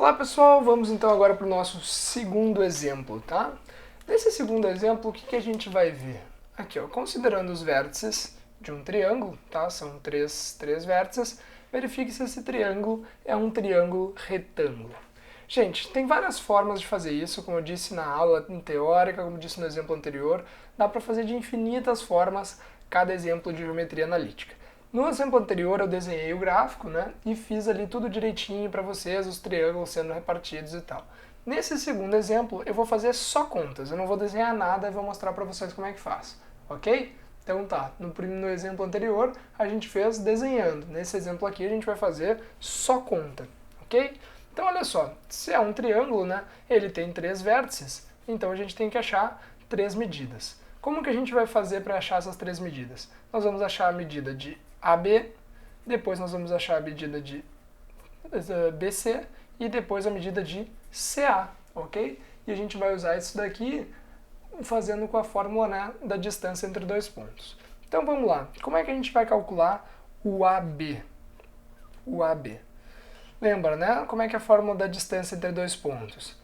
Olá pessoal, vamos então agora para o nosso segundo exemplo, tá? Nesse segundo exemplo, o que a gente vai ver? Aqui, ó, considerando os vértices de um triângulo, tá? São três vértices, verifique se esse triângulo é um triângulo retângulo. Gente, tem várias formas de fazer isso, como eu disse na aula teórica, como eu disse no exemplo anterior, dá para fazer de infinitas formas cada exemplo de geometria analítica. No exemplo anterior eu desenhei o gráfico, né, e fiz ali tudo direitinho para vocês, os triângulos sendo repartidos e tal. Nesse segundo exemplo eu vou fazer só contas, eu não vou desenhar nada e vou mostrar para vocês como é que faz, ok? Então tá, no exemplo anterior a gente fez desenhando, nesse exemplo aqui a gente vai fazer só conta, ok? Então olha só, se é um triângulo, né, ele tem 3 vértices, então a gente tem que achar 3 medidas. Como que a gente vai fazer para achar essas 3 medidas? Nós vamos achar a medida de AB, depois nós vamos achar a medida de BC e depois a medida de CA, ok? E a gente vai usar isso daqui fazendo com a fórmula, né, da distância entre dois pontos. Então vamos lá, como é que a gente vai calcular o AB? O AB. Lembra, né? Como é que é a fórmula da distância entre dois pontos?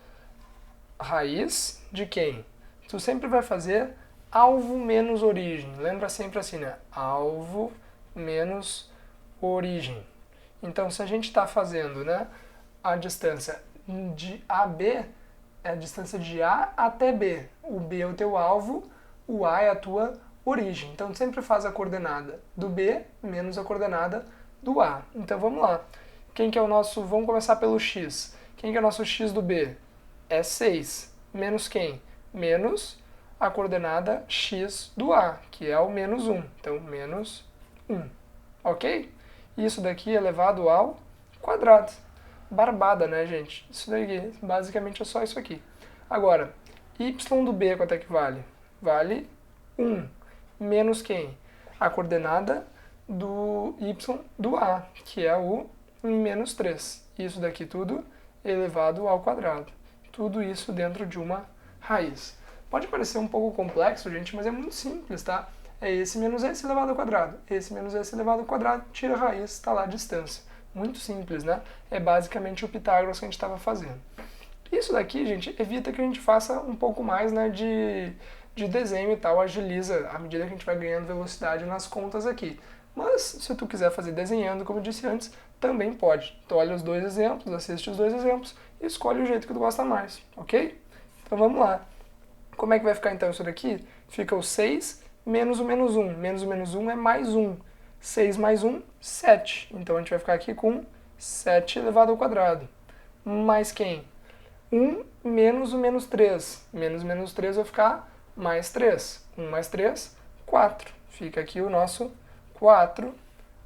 Raiz de quem? Tu sempre vai fazer alvo menos origem. Lembra sempre assim, né? Alvo menos origem. Então, se a gente está fazendo, né, a distância de AB, é a distância de A até B. O B é o teu alvo, o A é a tua origem. Então, sempre faz a coordenada do B menos a coordenada do A. Então, vamos lá. Quem que é o nosso... Vamos começar pelo X. Quem que é o nosso X do B? É 6. Menos quem? Menos a coordenada X do A, que é o menos 1. Então, menos 1. Ok? Isso daqui é elevado ao quadrado. Barbada, né, gente? Isso daqui, basicamente, é só isso aqui. Agora, y do B, quanto é que vale? Vale 1. Menos quem? A coordenada do y do A, que é o menos 3. Isso daqui tudo elevado ao quadrado. Tudo isso dentro de uma raiz. Pode parecer um pouco complexo, gente, mas é muito simples, tá? É esse menos esse elevado ao quadrado. Esse menos esse elevado ao quadrado, tira a raiz, está lá a distância. Muito simples, né? É basicamente o Pitágoras que a gente estava fazendo. Isso daqui, gente, evita que a gente faça um pouco mais, né, de desenho e tal, agiliza à medida que a gente vai ganhando velocidade nas contas aqui. Mas, se tu quiser fazer desenhando, como eu disse antes, também pode. Então, olha os dois exemplos, assiste os dois exemplos e escolhe o jeito que tu gosta mais, ok? Então, vamos lá. Como é que vai ficar, então, isso daqui? Fica o 6 menos o menos 1. Menos o menos 1 é mais 1. 6 mais 1, 7. Então, a gente vai ficar aqui com 7 elevado ao quadrado. Mais quem? 1 menos o menos 3. Menos o menos 3 vai ficar mais 3. 1 mais 3, 4. Fica aqui o nosso 4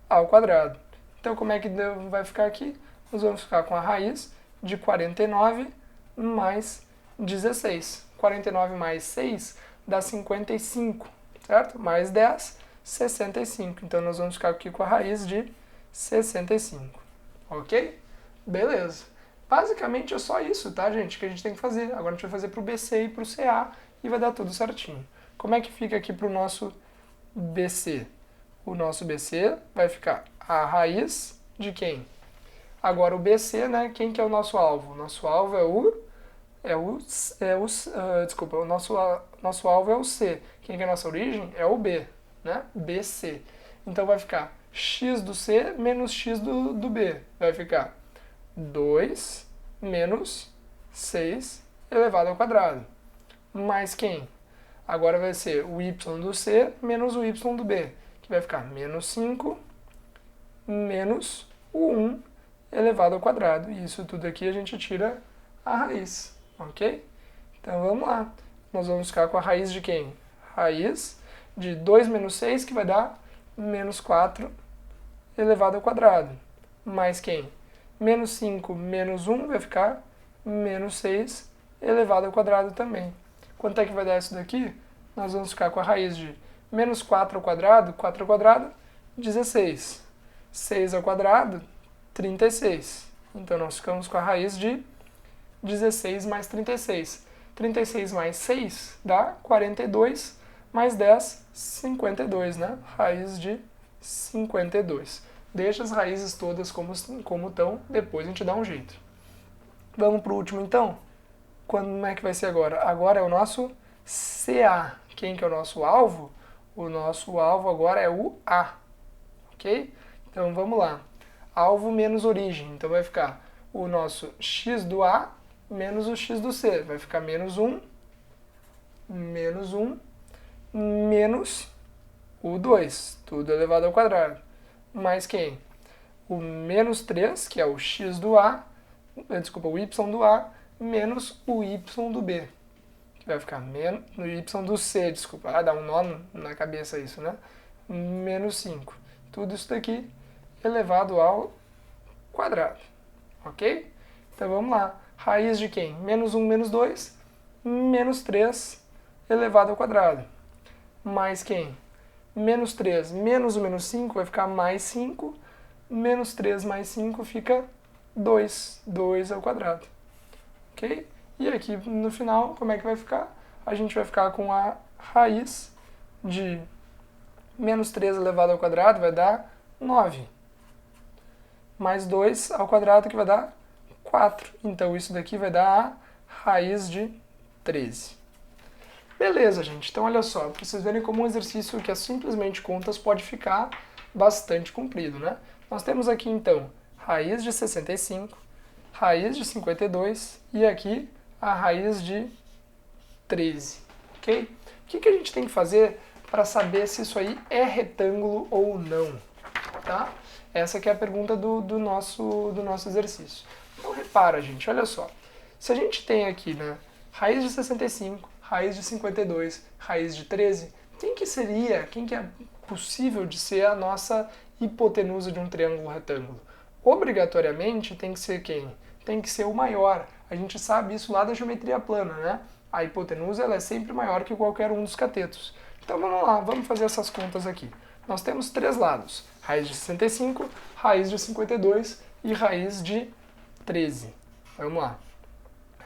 ao quadrado. Então, como é que vai ficar aqui? Nós vamos ficar com a raiz de 49 mais 16. 49 mais 6 dá 55, certo? Mais 10, 65. Então, nós vamos ficar aqui com a raiz de 65. Ok? Beleza. Basicamente é só isso, tá, gente, que a gente tem que fazer. Agora a gente vai fazer para o BC e para o CA e vai dar tudo certinho. Como é que fica aqui para o nosso BC? O nosso BC vai ficar a raiz de quem? Agora o BC, né? Quem que é o nosso alvo? Nosso alvo o nosso alvo é o C. Quem que é a nossa origem? É o B, né? BC. Então vai ficar x do C menos x do B. Vai ficar 2 menos 6 elevado ao quadrado. Mais quem? Agora vai ser o y do C menos o y do B, que vai ficar menos 5 menos o 1 elevado ao quadrado. E isso tudo aqui a gente tira a raiz, ok? Então vamos lá. Nós vamos ficar com a raiz de quem? Raiz de 2 menos 6, que vai dar menos 4 elevado ao quadrado. Mais quem? Menos 5 menos 1 vai ficar menos 6 elevado ao quadrado também. Quanto é que vai dar isso daqui? Nós vamos ficar com a raiz de menos 4 ao quadrado, 16. 6 ao quadrado, 36. Então, nós ficamos com a raiz de 16 mais 36. 36 mais 6 dá 42, mais 10, 52, né? Raiz de 52. Deixa as raízes todas como estão, depois a gente dá um jeito. Vamos para o último então? Como é que vai ser agora? Agora é o nosso CA. Quem que é o nosso alvo? O nosso alvo agora é o A. Ok? Então vamos lá. Alvo menos origem. Então vai ficar o nosso x do A menos o x do C. Vai ficar menos 1, menos o 2. Tudo elevado ao quadrado. Mais quem? O menos 3, que é o x do A, desculpa, o y do A, menos o y do B. Que vai ficar no y do C, desculpa. Ah, dá um nó na cabeça isso, né? Menos 5. Tudo isso daqui elevado ao quadrado. Ok? Então vamos lá. Raiz de quem? Menos 1, menos 2, menos 3 elevado ao quadrado. Mais quem? Menos 3 menos o menos 5 vai ficar mais 5. Menos 3 mais 5 fica 2. 2 ao quadrado. Ok? E aqui no final, como é que vai ficar? A gente vai ficar com a raiz de menos 3 elevado ao quadrado vai dar 9. Mais 2 ao quadrado que vai dar 4. Então isso daqui vai dar a raiz de 13. Beleza, gente. Então olha só, para vocês verem como um exercício que é simplesmente contas pode ficar bastante comprido, né? Nós temos aqui então raiz de 65, raiz de 52 e aqui a raiz de 13, ok? O que a gente tem que fazer para saber se isso aí é retângulo ou não, tá? Essa que é a pergunta do nosso exercício. Então repara, gente, olha só. Se a gente tem aqui, né, raiz de 65, raiz de 52, raiz de 13, quem que é possível de ser a nossa hipotenusa de um triângulo retângulo? Obrigatoriamente tem que ser quem? Tem que ser o maior. A gente sabe isso lá da geometria plana, né? A hipotenusa ela é sempre maior que qualquer um dos catetos. Então vamos lá, vamos fazer essas contas aqui. Nós temos três lados, raiz de 65, raiz de 52 e raiz de 13. Vamos lá.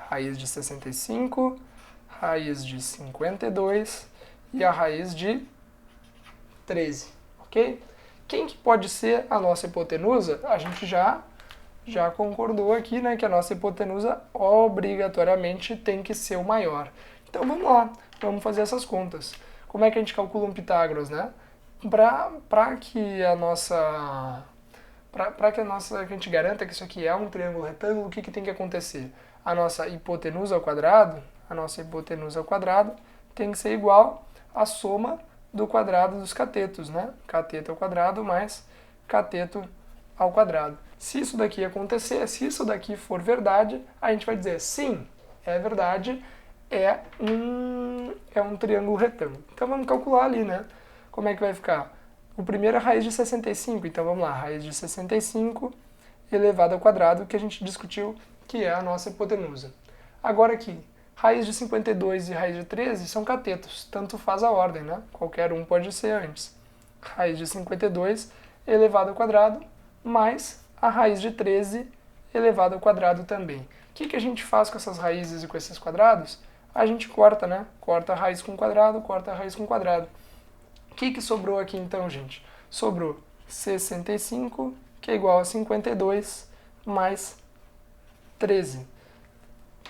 Raiz de 65, raiz de 52 e a raiz de 13, ok? Quem que pode ser a nossa hipotenusa? A gente já concordou aqui, né, que a nossa hipotenusa obrigatoriamente tem que ser o maior. Então vamos lá, vamos fazer essas contas. Como é que a gente calcula um Pitágoras, né? Para que a gente garanta que isso aqui é um triângulo retângulo, o que tem que acontecer? A nossa hipotenusa ao quadrado tem que ser igual à soma do quadrado dos catetos, né? Cateto ao quadrado mais cateto ao quadrado. Se isso daqui acontecer, se isso daqui for verdade, a gente vai dizer sim, é verdade, é um triângulo retângulo. Então vamos calcular ali, né? Como é que vai ficar? O primeiro é a raiz de 65, então vamos lá, raiz de 65 elevado ao quadrado, que a gente discutiu, que é a nossa hipotenusa. Agora aqui, raiz de 52 e raiz de 13 são catetos, tanto faz a ordem, né? Qualquer um pode ser antes. Raiz de 52 elevado ao quadrado, mais a raiz de 13 elevado ao quadrado também. O que a gente faz com essas raízes e com esses quadrados? A gente corta, né? Corta a raiz com quadrado, corta a raiz com quadrado. O que sobrou aqui então, gente? Sobrou 65, que é igual a 52, mais 13.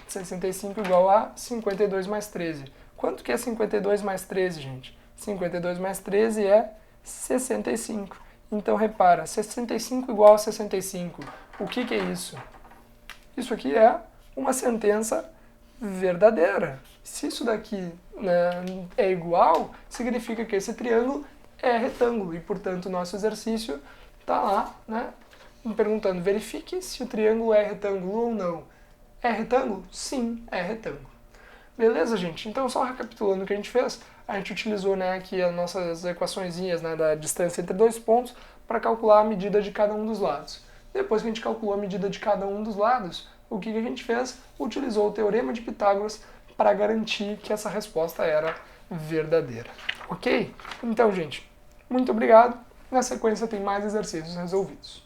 65 igual a 52 mais 13. Quanto que é 52 mais 13, gente? 52 mais 13 é 65. Então, repara, 65 igual a 65. O que é isso? Isso aqui é uma sentença verdadeira. Se isso daqui, né, é igual, significa que esse triângulo é retângulo. E, portanto, o nosso exercício está lá, né, me perguntando, verifique se o triângulo é retângulo ou não. É retângulo? Sim, é retângulo. Beleza, gente? Então, só recapitulando o que a gente fez, a gente utilizou, né, aqui as nossas equaçõezinhas, né, da distância entre dois pontos para calcular a medida de cada um dos lados. Depois que a gente calculou a medida de cada um dos lados, o que a gente fez? Utilizou o Teorema de Pitágoras para garantir que essa resposta era verdadeira. Ok? Então, gente, muito obrigado. Na sequência tem mais exercícios resolvidos.